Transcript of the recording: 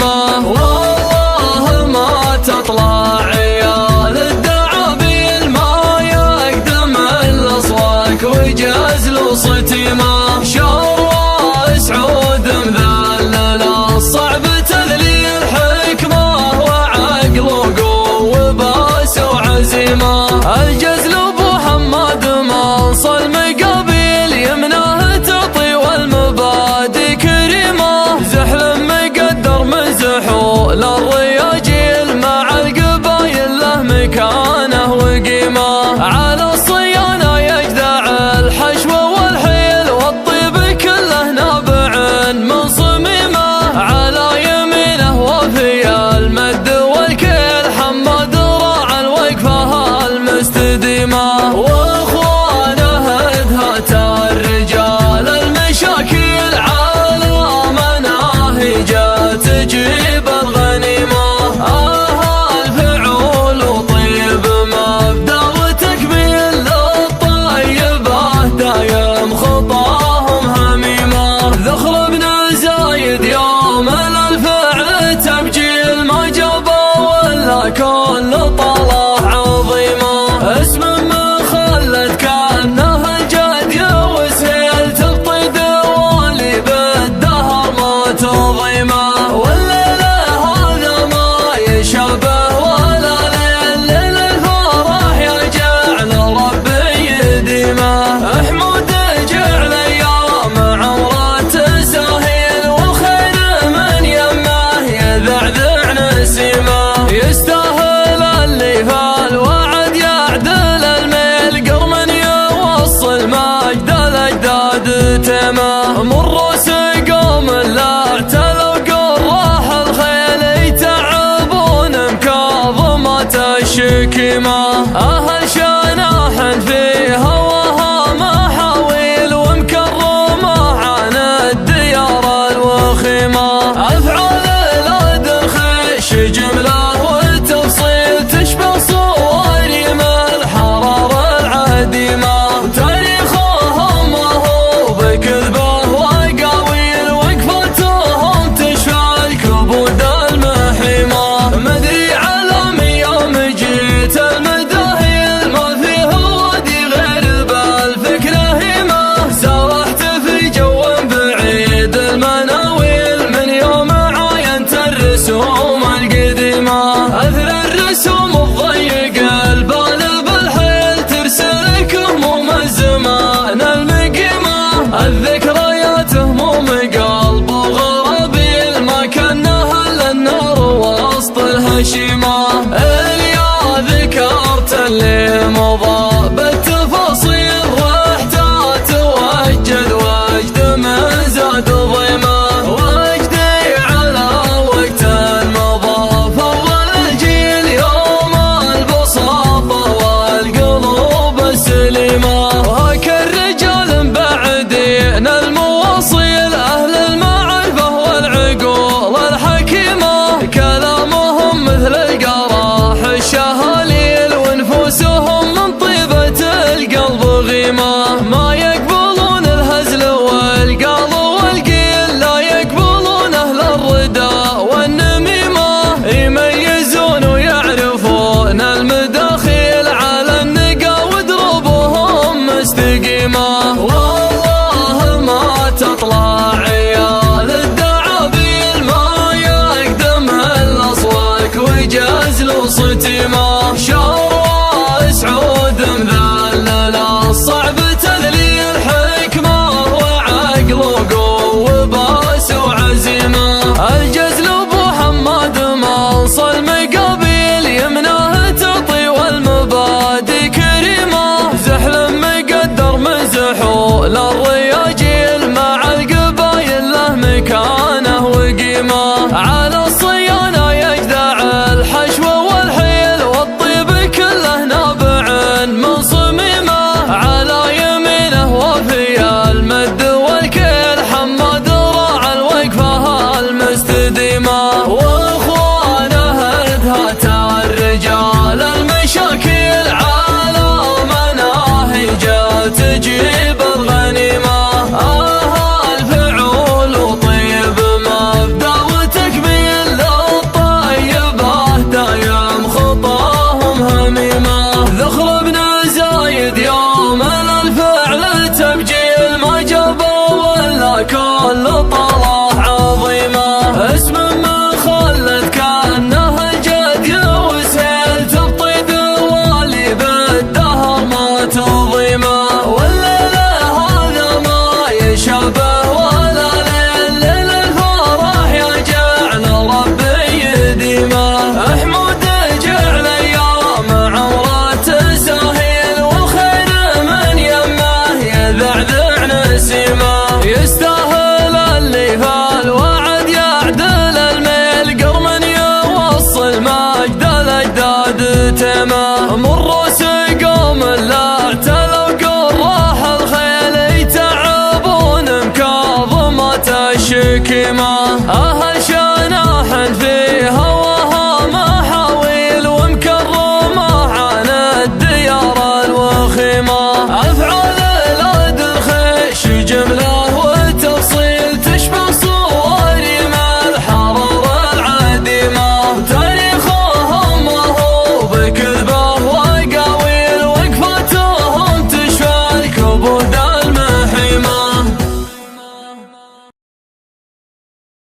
وخيمة. والله ما تطلع عيال الدعابيل ما يقدم إلا صواك وجزل وصتيمة. شر سعود مذلل الصعب تذليل حكمة وعقل وقوة باس وعزيمة. الجزل ابو حماد منصل مقابيل يمناه تطي والمبادئ كريمة. زحل مقدر مزحول الرياجيل مع القبايل له مكانه وقيمة. على الصيانة يجدع الحشو والحيل والطيب كله نابع من صميمة. على يمينه وفي المد والكيل حماد راعى الوقفة المستديمة. واخوانه ادهت الرجال المشاكل على مناهج تجيب الغنيمة. الفعول وطيب مبدأ وتكميل للطيبة دايم خطاهم هميمة. ذخر بن زايد يوم الفعل تبجيل ما جابه ولا كل طلع عظيمة. اسم مخلد كانه الجد وسهيل تبطي دوالي بالدهر ما تضيمه. والليلة هذا ما يشابه ولا ليل الفرح يجعل ربي يديمه. حمود جعل ايام عمره تساهيل والخير من يمه يذعذع نسيمه. يستاهل اللي فالوعد يعدل الميل قرم يوصل مجد الاجداد تيمه. مر سقوم لا اعتلوا قراح الخيل يتعبون مكاظمة الشكيمة. اهل شناح في هواها محاويل ومكرمة عن الديار الوخيمة. افعال الادرخش جمله والتفصيل تشبه صواريم الحرارة العديمة. تاريخهم ما هو بكذبه وقاويل وقفتهم تشفى الكبود المحيمة. مدري على من يوم جيت المداهيل ما فيه وادي غير بالفكر هيمة. سرحت في جو بعيد المناويل من يوم عاينت الرسوم القديمة. اثر الرسوم الضيق البال بالحيل ترسلك هموم الزمان المقيمة. الذكريات هموم قلب وغرابيل ما كانها الا النار وسط الهشيمة. اليا ذكرت اللي مضى بالتفاصيل رحت اتوجد وجد من زاد ضيمة. وجدي على وقت مضى فضل الجيل يوم البساطة والقلوب السليمة. وهك الرجال بعدين المواصيل اهل المعرفة والعقول الحكيمة. كلامهم مثل القراح الشهاليل ونفوسهم من طيبة القلب غيمة. ما يقبلون الهزل والقال والقيل لا يقبلون اهل الردى والنميمة. يميزون ويعرفون المداخيل على النقا ودروبهم مستقيمة. والله ما تطلع عيال الدعابيل ما يقدم الا صواك وجزل وصتيمة. شر سعود مذلل الصعب تذليل حكمة وعقل وقوة باس وعزيمة. الجزل ابو حماد منصل مقابيل يمناه تطي والمبادئ كريمة. زحل مقدر مزحول الرياجيل مع القبايل له مكانه وقيمة. على الصيانة يجدع الحشو والحيل والطيب كله نابع من صميمة. على يمينه وفي المد والكيل حماد راعى الوقفة المستديمة.